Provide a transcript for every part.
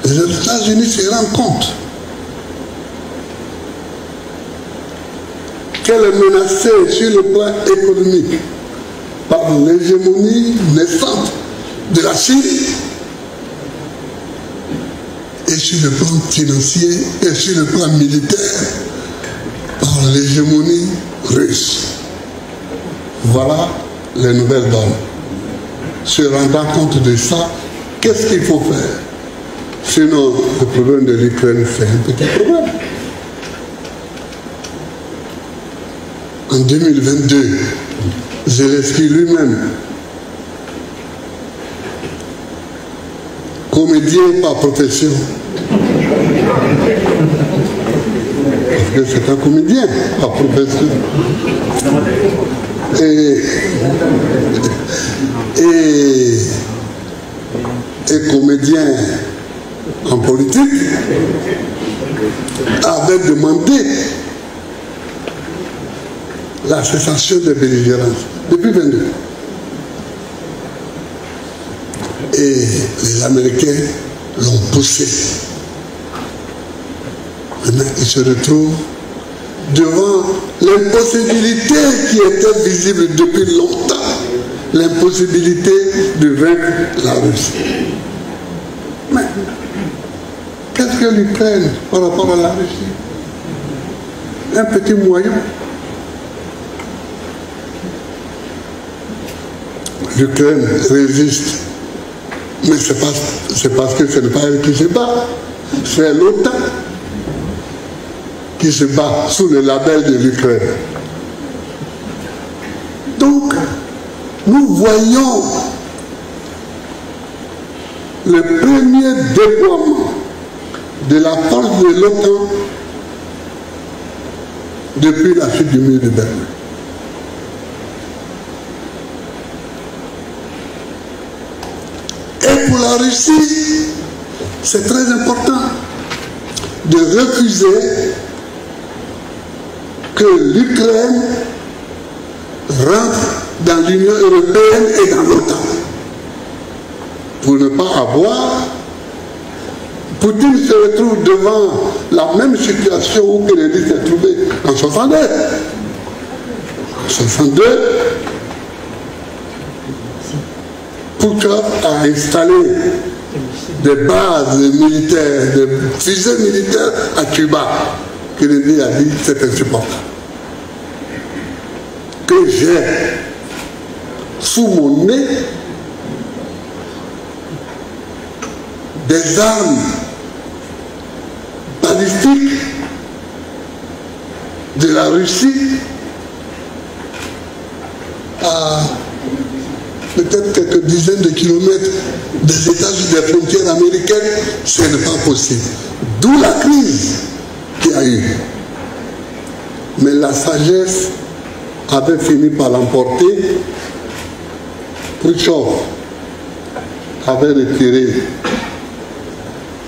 Les États-Unis se rendent compte qu'elle est menacée sur le plan économique par l'hégémonie naissante de la Chine et sur le plan financier et sur le plan militaire par l'hégémonie russe. Voilà les nouvelles donnes. Se rendant compte de ça, qu'est-ce qu'il faut faire? Sinon, le problème de l'Ukraine, c'est un petit problème. En 2022, Zelensky lui-même, comédien par profession, parce que c'est un comédien par profession, et comédien en politique, avait demandé la cessation des belligérances depuis 22. Et les Américains l'ont poussé. Maintenant, ils se retrouvent devant l'impossibilité qui était visible depuis longtemps, l'impossibilité de vaincre la Russie. Mais qu'est-ce que l'Ukraine par rapport à la Russie? Un petit moyen. L'Ukraine résiste, mais c'est parce que ce n'est pas elle qui se bat, c'est l'OTAN qui se bat sous le label de l'Ukraine. Donc, nous voyons le premier déploiement de la force de l'OTAN depuis la chute du mur de Berlin. Et pour la Russie, c'est très important de refuser que l'Ukraine rentre dans l'Union européenne et dans l'OTAN. Pour ne pas avoir, Poutine se retrouve devant la même situation où Kennedy s'est trouvé en 62. En 62, Poutine a installé des bases militaires, des fusées militaires à Cuba. Kennedy a dit c'est insupportable. Que j'ai sous mon nez des armes balistiques de la Russie à peut-être quelques dizaines de kilomètres des États-Unis, des frontières américaines, ce n'est pas possible. D'où la crise qu'il y a eu. Mais la sagesse avait fini par l'emporter. Khrouchtchev avait retiré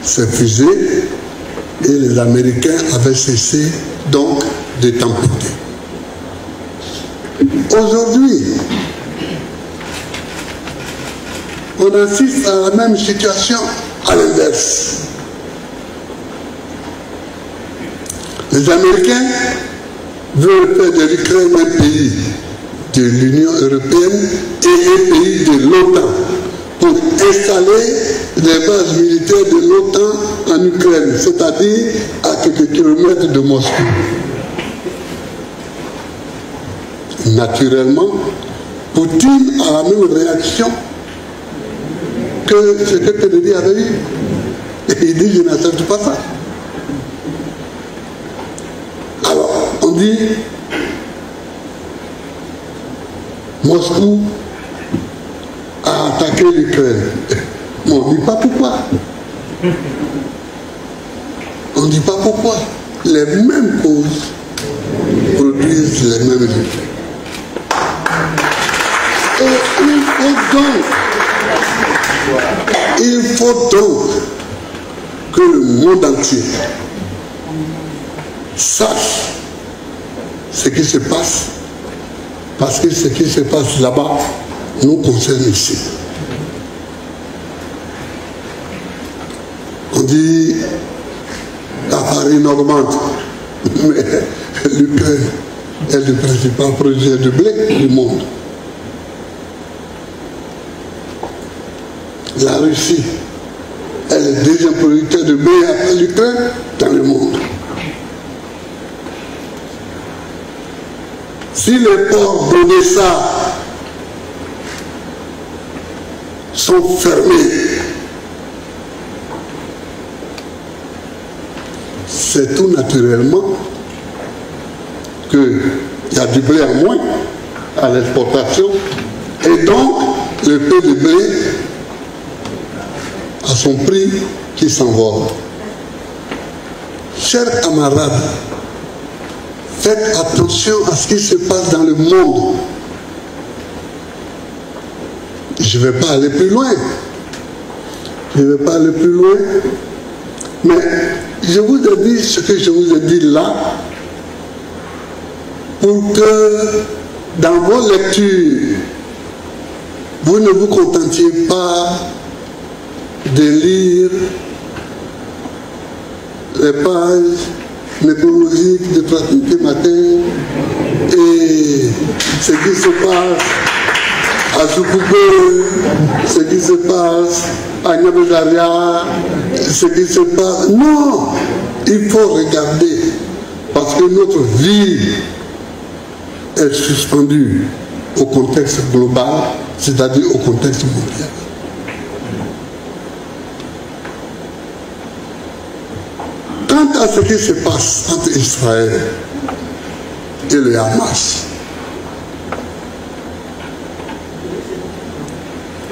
ses fusées et les Américains avaient cessé donc de tamponner. Aujourd'hui, on assiste à la même situation à l'inverse. Les Américains veulent faire de l'Ukraine un pays de l'Union européenne et un pays de l'OTAN pour installer des bases militaires de l'OTAN en Ukraine, c'est-à-dire à quelques kilomètres de Moscou. Naturellement, Poutine a la même réaction que ce que Kennedy avait eu. Et il dit, je n'accepte pas ça. Alors, on dit, Moscou a attaqué l'Ukraine. Mais on ne dit pas pourquoi. On ne dit pas pourquoi. Les mêmes causes produisent les mêmes effets. Et il faut donc que le monde entier sache ce qui se passe, parce que ce qui se passe là-bas nous concerne ici. On dit la farine augmente, mais l'Ukraine est le principal produit de blé du monde. La Russie est le deuxième producteur de blé après l'Ukraine dans le monde. Si les ports d'Odessa sont fermés, c'est tout naturellement qu'il y a du blé en moins à l'exportation et donc le peu de blé à son prix qui s'envole. Chers camarades, faites attention à ce qui se passe dans le monde. Je ne vais pas aller plus loin. Je ne vais pas aller plus loin. Mais je vous ai dit ce que je vous ai dit là pour que dans vos lectures, vous ne vous contentiez pas de lire les pages nécrologiques de Fraternité Matin et ce qui se passe à Soukougou, ce qui se passe à Niabezaria, ce qui se passe. Non, il faut regarder parce que notre vie est suspendue au contexte global, c'est-à-dire au contexte mondial. Quant à ce qui se passe entre Israël et le Hamas,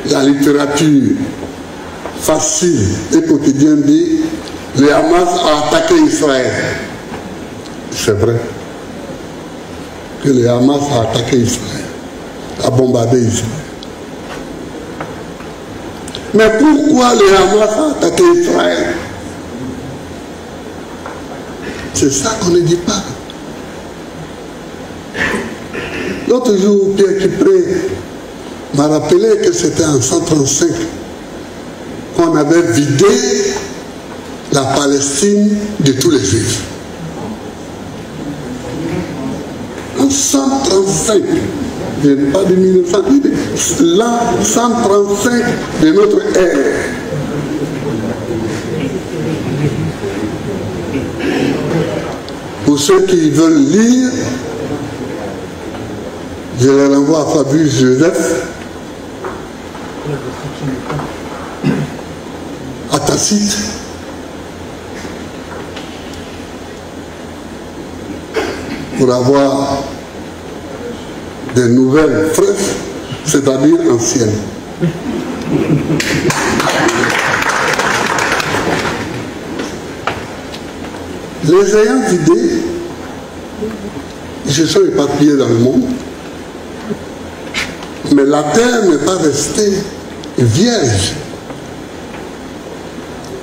la littérature facile et quotidienne dit le Hamas a attaqué Israël. C'est vrai que le Hamas a attaqué Israël, a bombardé Israël. Mais pourquoi le Hamas a attaqué Israël? C'est ça qu'on ne dit pas. L'autre jour, Pierre Kipré m'a rappelé que c'était en 135 qu'on avait vidé la Palestine de tous les Juifs. En 135, je n'ai pas de 1900, l'an 135 de notre ère. Pour ceux qui veulent lire, je les renvoie à Fabius Joseph, à Tacite, pour avoir des nouvelles fraîches, c'est-à-dire anciennes. Les ayants d'idées, ils se sont éparpillés dans le monde, mais la terre n'est pas restée vierge.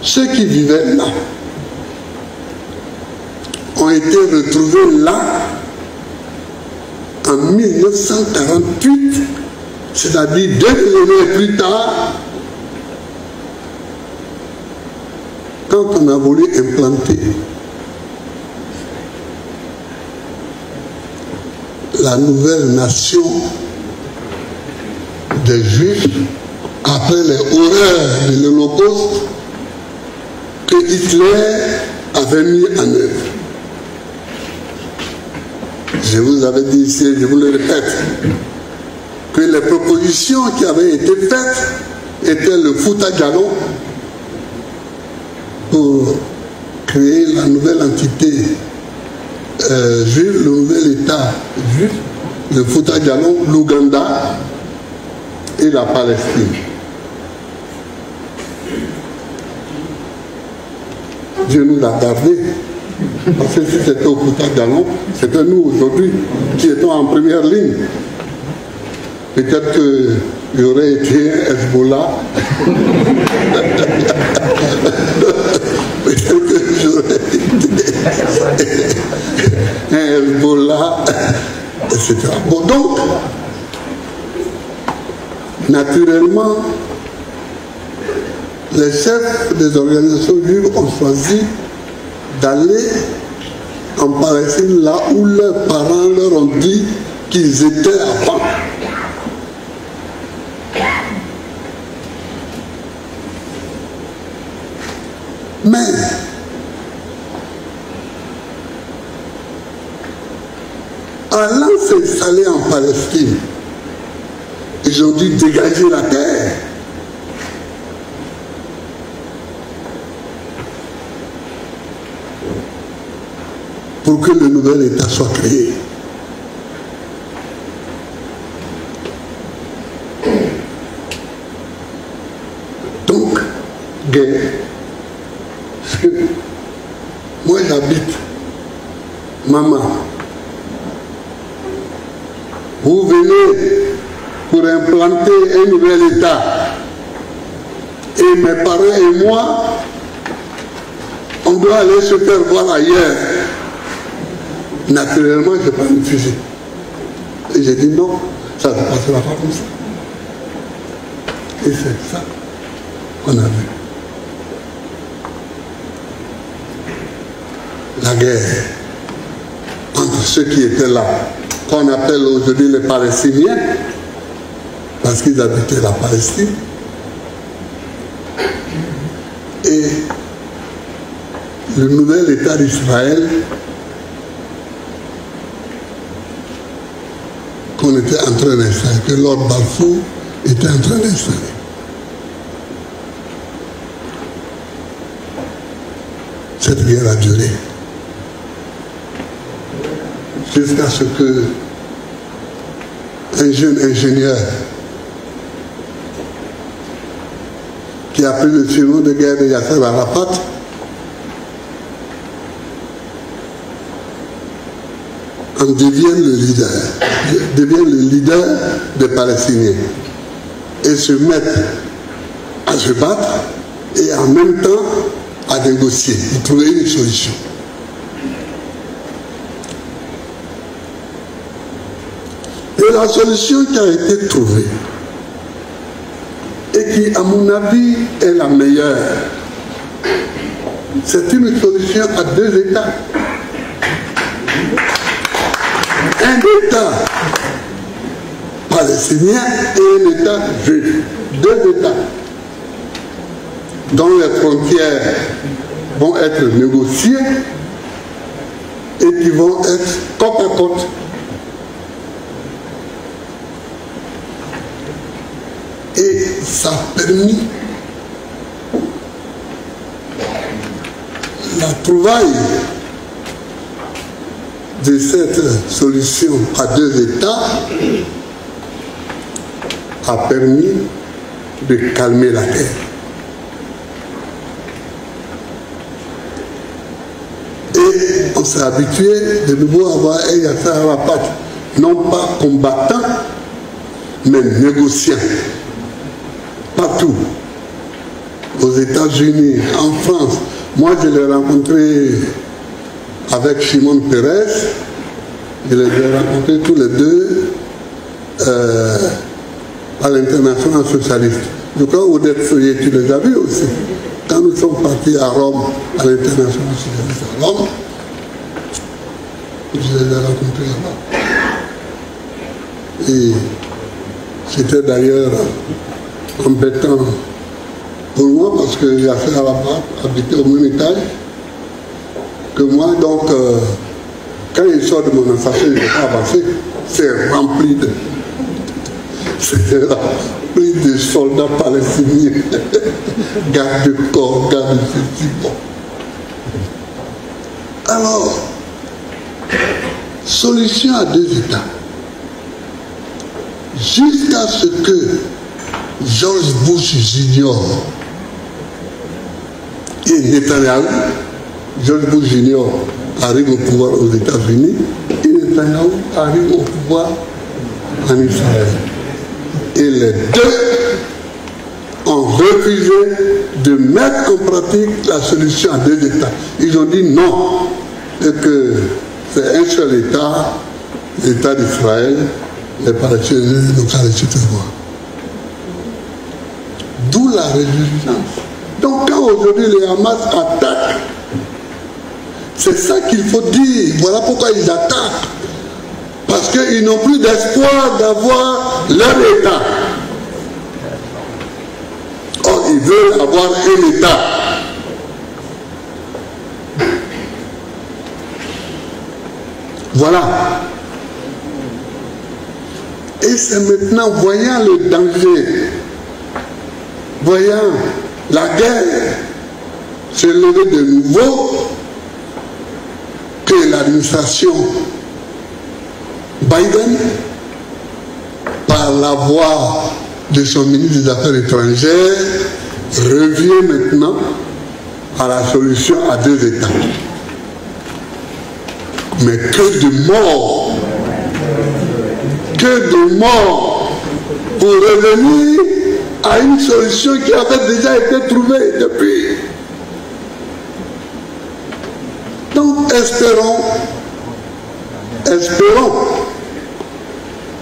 Ceux qui vivaient là ont été retrouvés là en 1948, c'est-à-dire 2 millénaires plus tard, quand on a voulu implanter la nouvelle nation des Juifs après les horreurs de l'Holocauste que Hitler avait mis en œuvre. Je vous avais dit ici, je vous le répète, que les propositions qui avaient été faites étaient le Fouta-Djallon pour créer la nouvelle entité juive, le nouvel État juif, le Fouta-Djallon, l'Ouganda et la Palestine. Dieu nous l'a gardé. Parce que si c'était au Fouta-Djallon, c'était nous aujourd'hui qui étions en première ligne. Peut-être qu'il y aurait été Hezbollah. Peut-être que j'aurais été un Hezbollah, etc. Bon, donc, naturellement, les chefs des organisations juives ont choisi d'aller en Palestine là où leurs parents leur ont dit qu'ils étaient avant. Mais allant s'installer en Palestine, ils ont dû dégager la terre. Pour que le nouvel État soit créé. Donc, guerre. Moi j'habite Maman. Vous venez pour implanter un nouvel État. Et mes parents et moi, on doit aller se faire voir ailleurs. Naturellement, je prends une fusil. Et j'ai dit non, ça ne passera pas comme ça. Et c'est ça qu'on a vu. La guerre entre ceux qui étaient là, qu'on appelle aujourd'hui les Palestiniens, parce qu'ils habitaient la Palestine, et le nouvel État d'Israël qu'on était en train d'installer, que Lord Balfour était en train d'installer. Cette guerre a duré jusqu'à ce que un jeune ingénieur qui a pris le surnom de guerre de Yasser Arafat en devienne le leader des Palestiniens et se mettre à se battre et en même temps à négocier, et trouver une solution. Et la solution qui a été trouvée, et qui, à mon avis, est la meilleure, c'est une solution à deux États. Un État palestinien et un État juif. Deux États dont les frontières vont être négociées et qui vont être côte à côte. Et ça a permis la trouvaille de cette solution à deux États a permis de calmer la guerre. Et on s'est habitué de nouveau à avoir un Yasser Arafat, non pas combattant, mais négociant. Partout. Aux États-Unis, en France. Moi, je l'ai rencontré avec Shimon Peres. Je les ai rencontrés tous les deux à l'International Socialiste. Je crois Odette Soyer, tu les as vus aussi. Quand nous sommes partis à Rome, à l'International Socialiste à Rome, je les ai rencontrés là-bas. Et c'était d'ailleurs embêtant pour moi parce que Yasser Arafat habitait au même étage que moi. Donc, quand il sort de mon ascenseur, je ne vais pas avancer. C'est rempli de soldats palestiniens, garde de corps, garde de ceci. Bon. Alors, solution à deux États. Jusqu'à ce que George Bush Jr. et Netanyahu, George Bush Jr. arrive au pouvoir aux États-Unis et Netanyahu arrive au pouvoir en Israël. Et les deux ont refusé de mettre en pratique la solution à deux États. Ils ont dit non, et que c'est un seul État, l'État d'Israël, les Palestiniens, etc. D'où la résistance Donc quand aujourd'hui les Hamas attaquent, c'est ça qu'il faut dire. Voilà pourquoi ils attaquent. Parce qu'ils n'ont plus d'espoir d'avoir leur État. Or, ils veulent avoir un État. Voilà. Et c'est maintenant, voyant le danger, voyant la guerre se lever de nouveau, que l'administration Biden, par la voix de son ministre des Affaires étrangères, revient maintenant à la solution à 2 États. Mais que de morts! Que de morts pour revenir à une solution qui avait déjà été trouvée depuis. Donc espérons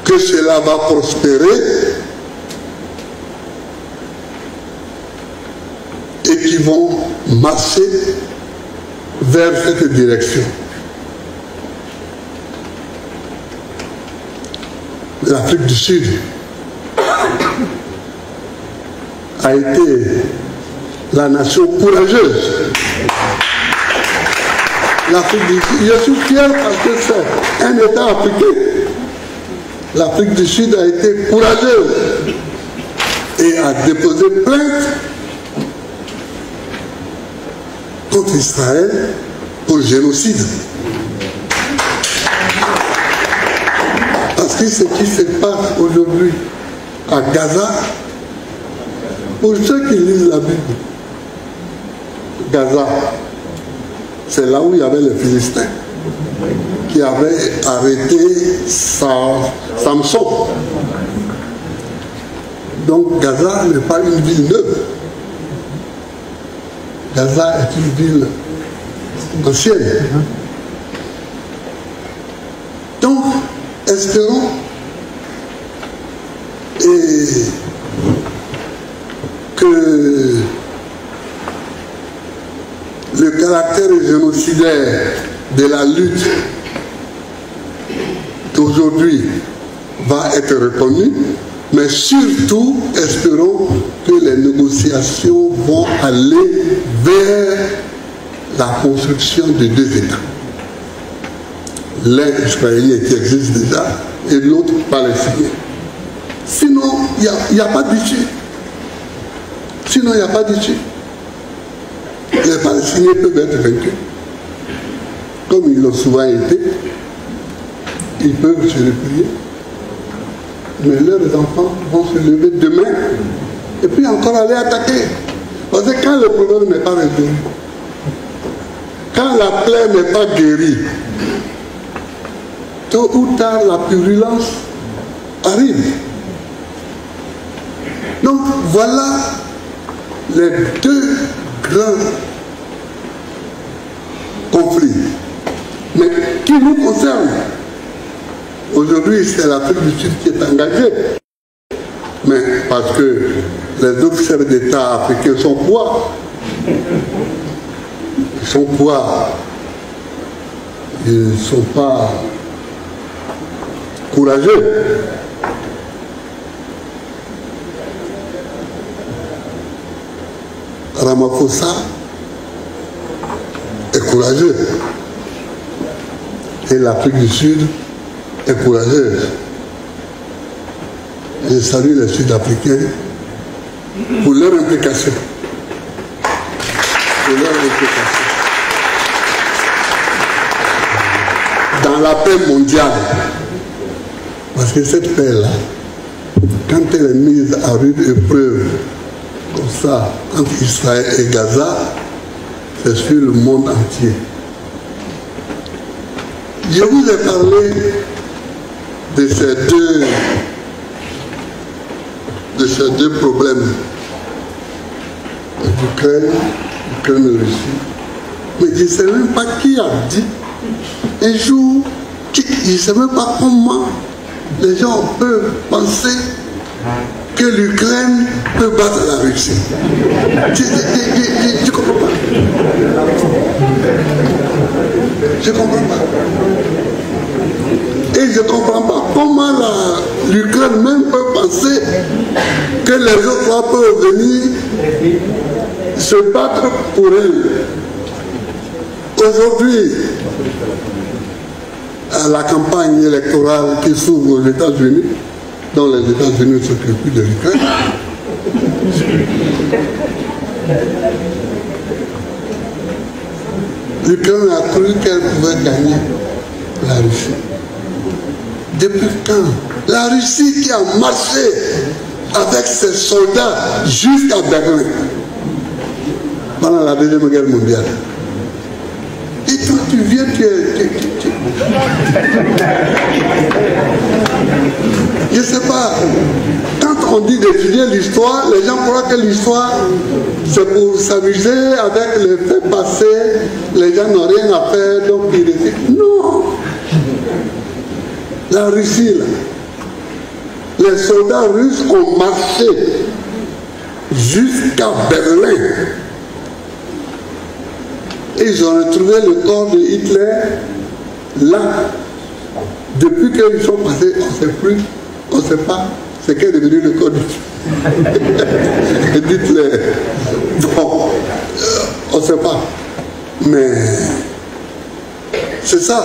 que cela va prospérer et qu'ils vont marcher vers cette direction. L'Afrique du Sud a été la nation courageuse. L'Afrique du Sud, je suis fier parce que c'est un État africain. L'Afrique du Sud a été courageuse et a déposé plainte contre Israël pour génocide. Parce que ce qui se passe aujourd'hui à Gaza, pour ceux qui lisent la Bible, Gaza, c'est là où il y avait les Philistins qui avaient arrêté Samson. Donc Gaza n'est pas une ville neuve. Gaza est une ville ancienne. Donc, espérons que le caractère génocidaire de la lutte d'aujourd'hui va être reconnu, mais surtout espérons que les négociations vont aller vers la construction de 2 États. L'un israélien qui existe déjà et l'autre palestinien. Sinon, il n'y a pas d'issue. Sinon, il n'y a pas d'issue. Les Palestiniens peuvent être vaincus, comme ils l'ont souvent été. Ils peuvent se replier, mais leurs enfants vont se lever demain et puis encore aller attaquer. Parce que quand le problème n'est pas résolu, quand la plaie n'est pas guérie, tôt ou tard la purulence arrive. Donc voilà les 2 grands conflits, mais qui nous concernent. Aujourd'hui, c'est l'Afrique du Sud qui est engagée, mais parce que les autres chefs d'État africains sont quoi? Ils sont quoi? Ils ne sont pas courageux. Ramaphosa est courageux et l'Afrique du Sud est courageuse. Je salue les Sud-Africains pour leur implication. Dans la paix mondiale. Parce que cette paix-là, quand elle est mise à rude épreuve, comme ça, entre Israël et Gaza, c'est sur le monde entier. Je vous ai parlé de ces deux problèmes, l'Ukraine et Russie. Mais je ne sais même pas qui a dit un jour, je ne sais même pas comment les gens peuvent penser que l'Ukraine peut battre la Russie. Je ne comprends pas. Je ne comprends pas. Et je ne comprends pas comment l'Ukraine même peut penser que les autres peuvent venir se battre pour elle. Aujourd'hui, à la campagne électorale qui s'ouvre aux États-Unis, dont les États-Unis ne s'occupent plus de l'Ukraine, l'Ukraine a cru qu'elle pouvait gagner la Russie. Depuis quand? La Russie qui a marché avec ses soldats jusqu'à Berlin pendant la Deuxième Guerre mondiale. Et toi, tu viens, je ne sais pas. Quand on dit d'étudier l'histoire, les gens croient que l'histoire, c'est pour s'amuser avec les faits passés. Les gens n'ont rien à faire, donc ils décident. Non. La Russie, là, les soldats russes ont marché jusqu'à Berlin. Et ils ont retrouvé le corps de Hitler là. Depuis qu'ils sont passés, on ne sait pas ce qu'est devenu le corps d'Hitler. Bon, on ne sait pas. Mais c'est ça.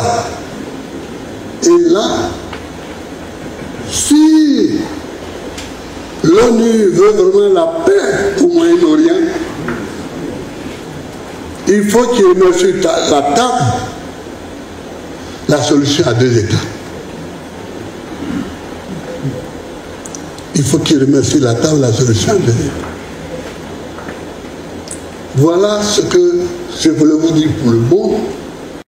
Et là, si l'ONU veut vraiment la paix au Moyen-Orient, il faut qu'il mette sur la table la solution à 2 États. Il faut qu'il remette sur la table la solution à 2 États. Voilà ce que je voulais vous dire pour le bon